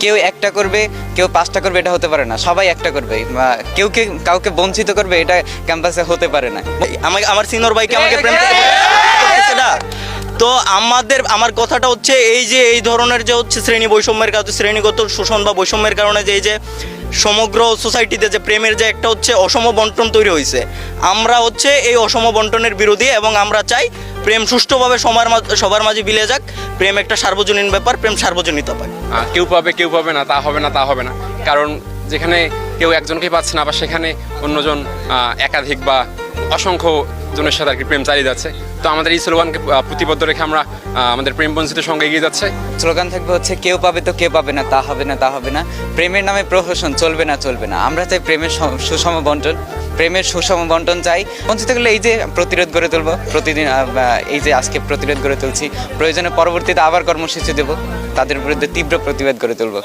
কেউ একটা করবে, কেউ 5টা করবে, এটা হতে পারে না। সবাই একটা করবে, কেউ কাউকে বঞ্চিত করবে, এটা ক্যাম্পাসে হতে পারে না। আমার সিনিয়র ভাইকে আমাকে প্রেম থেকে করতেছে না। তো আমার কথাটা হচ্ছে এই ধরনের যে হচ্ছে শ্রেণীগত শোষণ বা বৈষম্যের কারণে যে সমগ্র সোসাইটিতে যে প্রেমের যে একটা হচ্ছে অসম বন্টন তৈরি হয়েছে, আমরা হচ্ছে এই অসম বন্টনের বিরোধী এবং আমরা চাই প্রেম সুষ্ঠুভাবে সবার মাঝে বিলে যাক। প্রেম একটা সার্বজনীন ব্যাপার, প্রেম সার্বজনীনতা পায়। কেউ পাবে কেউ পাবে না, তা হবে না। কারণ যেখানে কেউ একজনকে পাচ্ছে না, আবার সেখানে অন্যজন একাধিক বা অসংখ্য জনের সাথে আর কি প্রেম চালিয়ে যাচ্ছে। তো আমাদের এই স্লোগানকে প্রতিবদ্ধ রেখে আমরা আমাদের প্রেম বঞ্চিত সঙ্গে এগিয়ে যাচ্ছে। স্লোগান থাকবে হচ্ছে কেউ পাবে তো কেউ পাবে না, তা হবে না। প্রেমের নামে প্রহসন চলবে না। আমরা চাই প্রেমের সুষম বন্টন, প্রেমের সুষম বন্টন চাই। বঞ্চিত করলে এই যে প্রতিরোধ গড়ে তুলবো প্রতিদিন, এই যে আজকে প্রতিরোধ গড়ে তুলছি, প্রয়োজনে পরবর্তীতে আবার কর্মসূচি দেব, তাদের বিরুদ্ধে তীব্র প্রতিবাদ গড়ে তুলবো।